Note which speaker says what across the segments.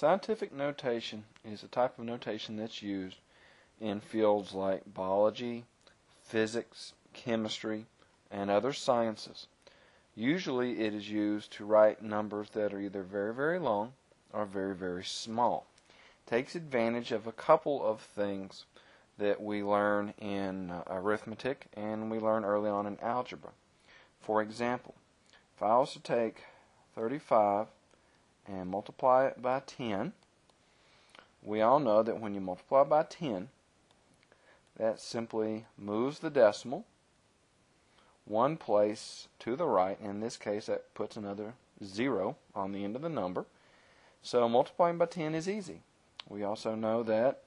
Speaker 1: Scientific notation is a type of notation that's used in fields like biology, physics, chemistry, and other sciences. Usually it is used to write numbers that are either very, very long or very, very small. It takes advantage of a couple of things that we learn in arithmetic and we learn early on in algebra. For example, if I was to take 35 and multiply it by 10, we all know that when you multiply by 10, that simply moves the decimal one place to the right. In this case, that puts another 0 on the end of the number. So multiplying by 10 is easy. We also know that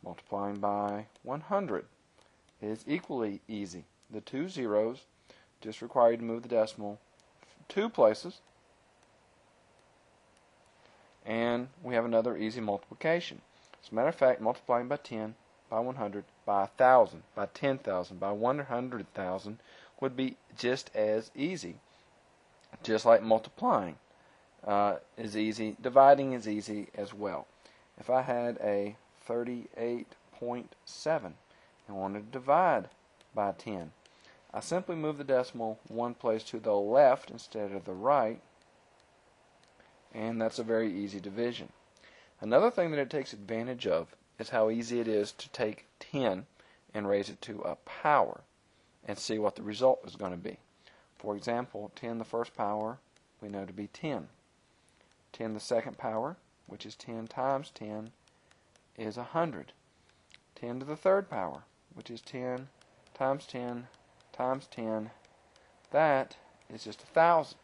Speaker 1: multiplying by 100 is equally easy. The two zeros just require you to move the decimal 2 places, and we have another easy multiplication. As a matter of fact, multiplying by 10, by 100, by 1,000, by 10,000, by 100,000 would be just as easy. Just like multiplying is easy, dividing is easy as well. If I had a 38.7 and wanted to divide by 10, I simply move the decimal one place to the left instead of the right, and that's a very easy division. Another thing that it takes advantage of is how easy it is to take 10 and raise it to a power and see what the result is going to be. For example, 10 the first power we know to be 10. 10 the second power, which is 10 times 10, is 100. 10 to the third power, which is 10 times 10 times 10, that is just 1,000.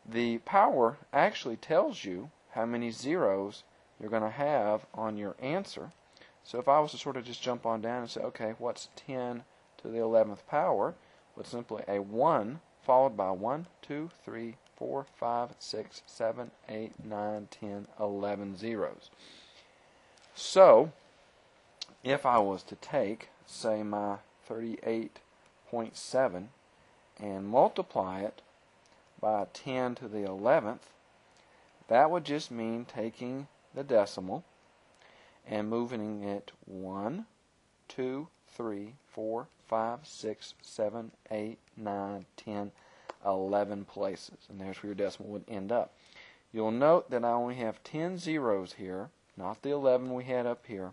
Speaker 1: The power actually tells you how many zeros you're going to have on your answer. So if I was to sort of just jump on down and say, okay, what's 10 to the 11th power? Well, simply a 1 followed by 1, 2, 3, 4, 5, 6, 7, 8, 9, 10, 11 zeros. So if I was to take, say, my 38.7 and multiply it by 10 to the 11th, that would just mean taking the decimal and moving it 1, 2, 3, 4, 5, 6, 7, 8, 9, 10, 11 places. And there's where your decimal would end up. You'll note that I only have 10 zeros here, not the 11 we had up here,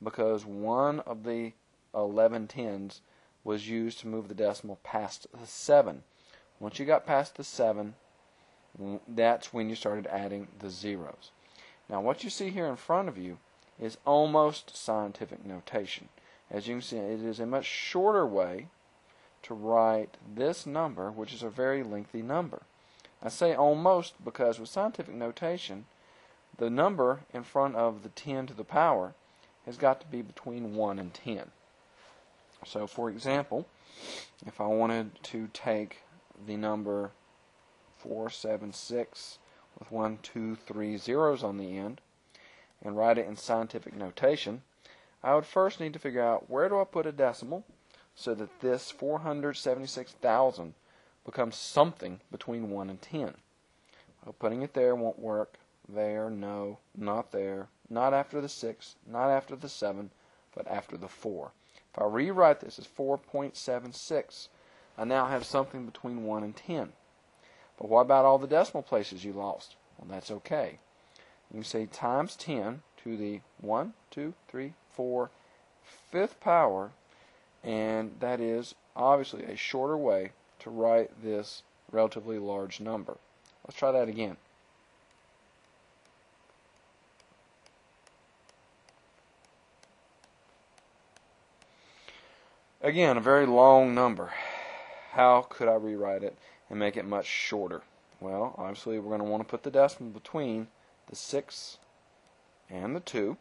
Speaker 1: because one of the 11 tens was used to move the decimal past the 7. Once you got past the 7, that's when you started adding the zeros. Now what you see here in front of you is almost scientific notation. As you can see, it is a much shorter way to write this number, which is a very lengthy number. I say almost because with scientific notation, the number in front of the 10 to the power has got to be between 1 and 10. So for example, if I wanted to take the number 476 with 1, 2, 3 zeros on the end and write it in scientific notation, I would first need to figure out where do I put a decimal so that this 476,000 becomes something between 1 and 10. Well, putting it there won't work. There, no, not there, not after the 6, not after the 7, but after the 4. If I rewrite this as 4.76, I now have something between 1 and 10. But what about all the decimal places you lost? Well, that's okay. You can say times 10 to the 1, 2, 3, 4, 5th power, and that is obviously a shorter way to write this relatively large number. Let's try that again. Again, a very long number. How could I rewrite it and make it much shorter? Well, obviously we're going to want to put the decimal between the 6 and the 2.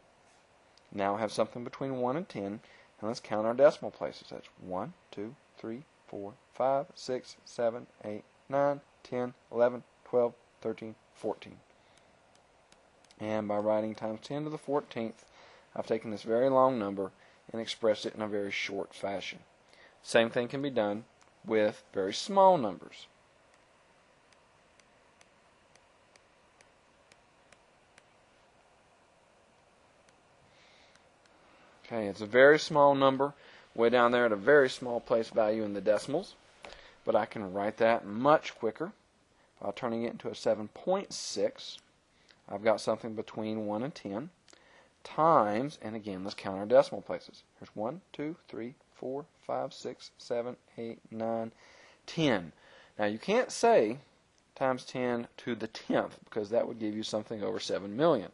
Speaker 1: Now I have something between 1 and 10. And let's count our decimal places. That's 1, 2, 3, 4, 5, 6, 7, 8, 9, 10, 11, 12, 13, 14. And by writing times 10 to the 14th, I've taken this very long number and expressed it in a very short fashion. Same thing can be done with very small numbers. Okay, it's a very small number, way down there at a very small place value in the decimals, but I can write that much quicker by turning it into a 7.6. I've got something between 1 and 10 times, and again, let's count our decimal places. Here's 1, 2, 3, 4, 5, 6, 7, 8, 9, 10. Now you can't say times 10 to the 10th because that would give you something over 7 million.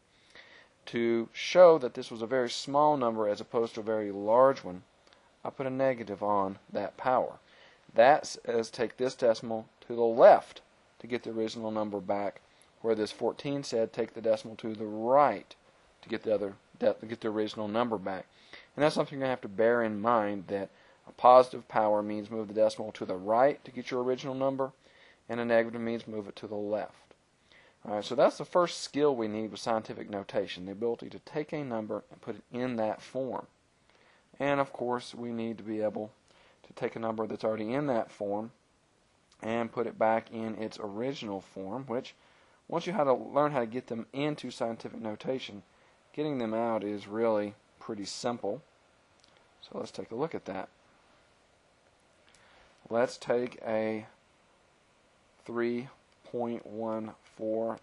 Speaker 1: To show that this was a very small number as opposed to a very large one, I put a negative on that power. That says take this decimal to the left to get the original number back, where this 14 said take the decimal to the right to get the original number back. And that's something you're going to have to bear in mind, that a positive power means move the decimal to the right to get your original number, and a negative means move it to the left. Alright, so that's the first skill we need with scientific notation, the ability to take a number and put it in that form. And of course, we need to be able to take a number that's already in that form and put it back in its original form, which once you learn how to get them into scientific notation, getting them out is really pretty simple. So let's take a look at that. Let's take a 3.14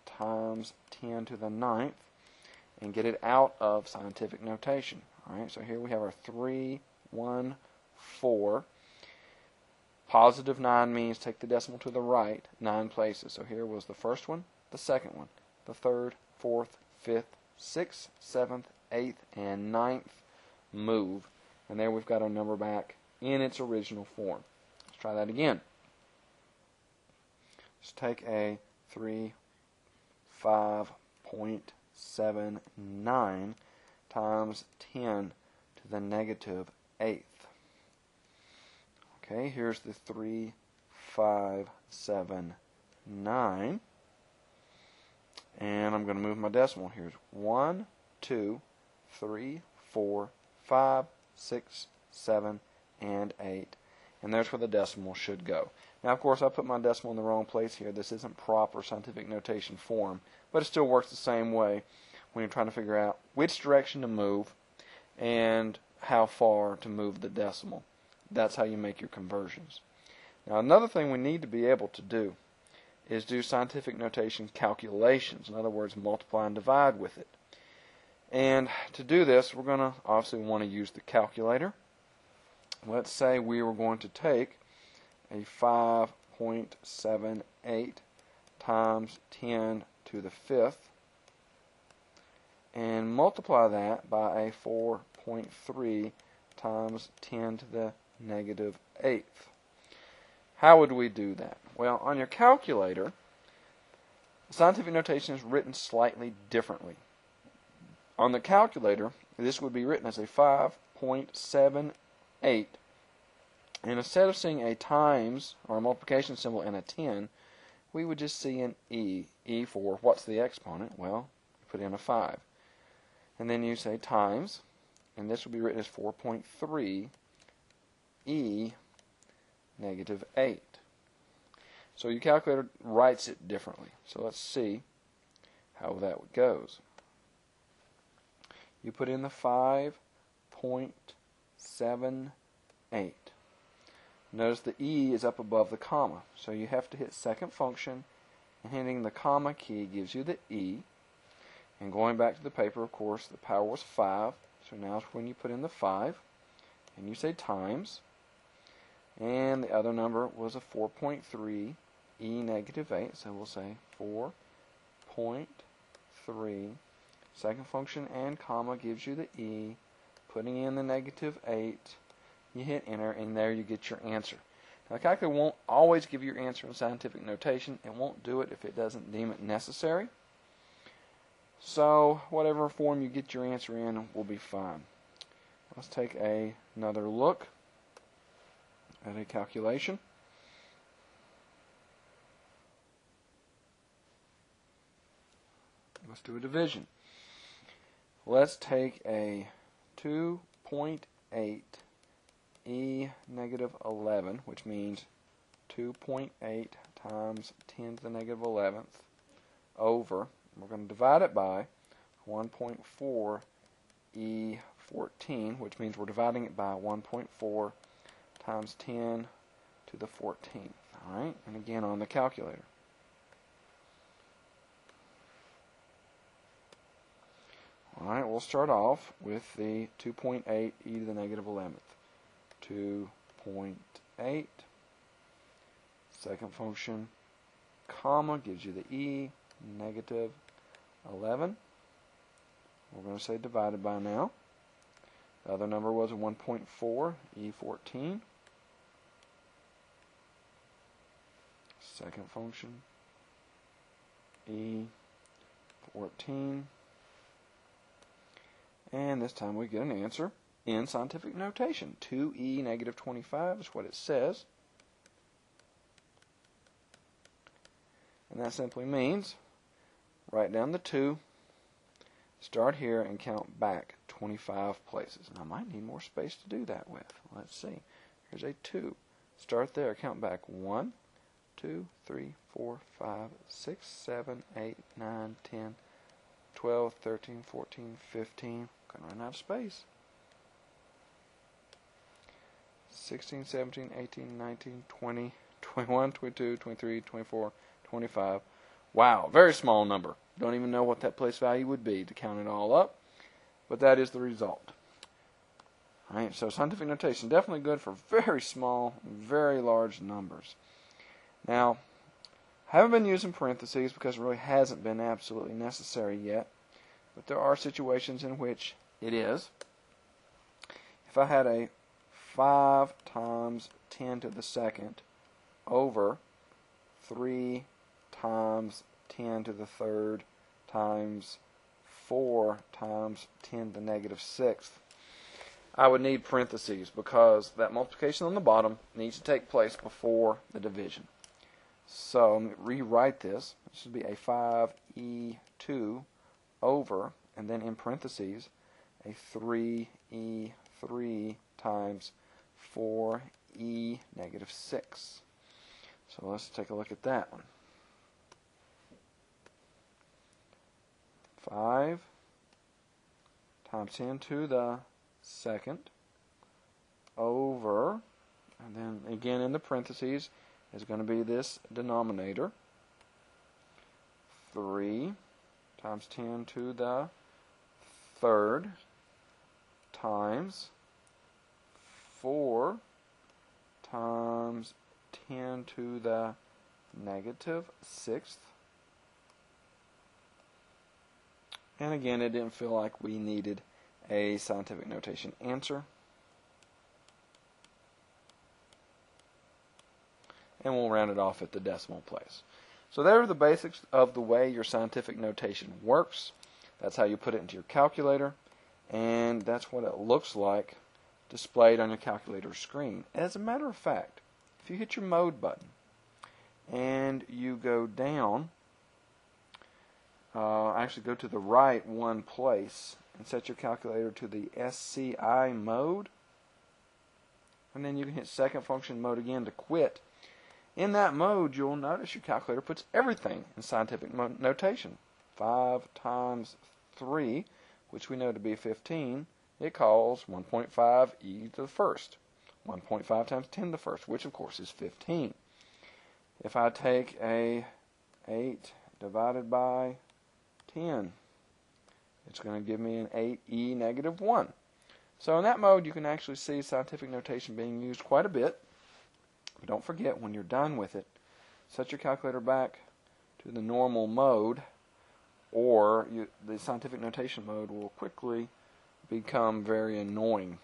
Speaker 1: times 10 to the 9th and get it out of scientific notation. Alright, so here we have our 314. Positive 9 means take the decimal to the right 9 places. So here was the first one, the second one, the third, fourth, fifth, 6th, 7th, 8th, and 9th move. And there we've got our number back in its original form. Let's try that again. Let's take a 5.79 times 10 to the negative 8th. Okay, here's the 3.579. And I'm going to move my decimal. Here's 1, 2, 3, 4, 5, 6, 7, and 8. And there's where the decimal should go. Now, of course, I put my decimal in the wrong place here. This isn't proper scientific notation form, but it still works the same way when you're trying to figure out which direction to move and how far to move the decimal. That's how you make your conversions. Now, another thing we need to be able to do is do scientific notation calculations. In other words, multiply and divide with it. And to do this, we're going to obviously want to use the calculator. Let's say we were going to take a 5.78 times 10 to the 5th and multiply that by a 4.3 times 10 to the negative 8th. How would we do that? Well, on your calculator, scientific notation is written slightly differently. On the calculator, this would be written as a 5.78, and instead of seeing a times or a multiplication symbol and a 10, we would just see an E. E for what's the exponent? Well, you put in a 5. And then you say times, and this would be written as 4.3 E negative 8. So your calculator writes it differently. So let's see how that goes. You put in the 5.78. Notice the E is up above the comma. So you have to hit second function, and hitting the comma key gives you the E. And going back to the paper, of course, the power was 5. So now is when you put in the 5, and you say times. And the other number was a 4.3 E negative 8, so we'll say 4.3. Second function and comma gives you the E. Putting in the negative 8, you hit enter, and there you get your answer. Now, the calculator won't always give you your answer in scientific notation. It won't do it if it doesn't deem it necessary. So whatever form you get your answer in will be fine. Let's take another look at a calculation. Let's do a division. Let's take a 2.8 E negative 11, which means 2.8 times 10 to the negative 11th over, we're going to divide it by 1.4 E 14, which means we're dividing it by 1.4 times 10 to the 14th. All right, and again on the calculator. All right, we'll start off with the 2.8 e to the negative 11th. 2.8, second function, comma, gives you the e, negative 11. We're going to say divided by now. The other number was 1.4, e14. Second function, e14. And this time we get an answer in scientific notation. 2e negative 25 is what it says. And that simply means write down the 2, start here, and count back 25 places. Now I might need more space to do that with. Let's see. Here's a 2. Start there, count back 1, 2, 3, 4, 5, 6, 7, 8, 9, 10, 12, 13, 14, 15. Gonna run out of space. 16, 17, 18, 19, 20, 21, 22, 23, 24, 25. Wow, very small number. Don't even know what that place value would be to count it all up, but that is the result. All right, so scientific notation, definitely good for very small, very large numbers. Now, I haven't been using parentheses because it really hasn't been absolutely necessary yet, but there are situations in which it is. If I had a 5 times 10 to the second over 3 times 10 to the third times 4 times 10 to the negative sixth, I would need parentheses because that multiplication on the bottom needs to take place before the division. So let me rewrite this. This would be a 5e2 over, and then in parentheses, a 3e3 times 4e negative 6. So let's take a look at that one. 5 times 10 to the second over, and then again in the parentheses is going to be this denominator, 3 times 10 to the third times 4 times 10 to the negative sixth. And again, it didn't feel like we needed a scientific notation answer. And we'll round it off at the decimal place. So there are the basics of the way your scientific notation works. That's how you put it into your calculator, and that's what it looks like displayed on your calculator screen. As a matter of fact, if you hit your mode button and you go down, actually go to the right one place and set your calculator to the SCI mode, and then you can hit second function mode again to quit. In that mode, you'll notice your calculator puts everything in scientific notation. 5 times 3, which we know to be 15, it calls 1.5 e to the first. 1.5 times 10 to the first, which of course is 15. If I take a 8 divided by 10, it's going to give me an 8e negative 1. So in that mode, you can actually see scientific notation being used quite a bit. But don't forget, when you're done with it, set your calculator back to the normal mode, or the scientific notation mode will quickly become very annoying.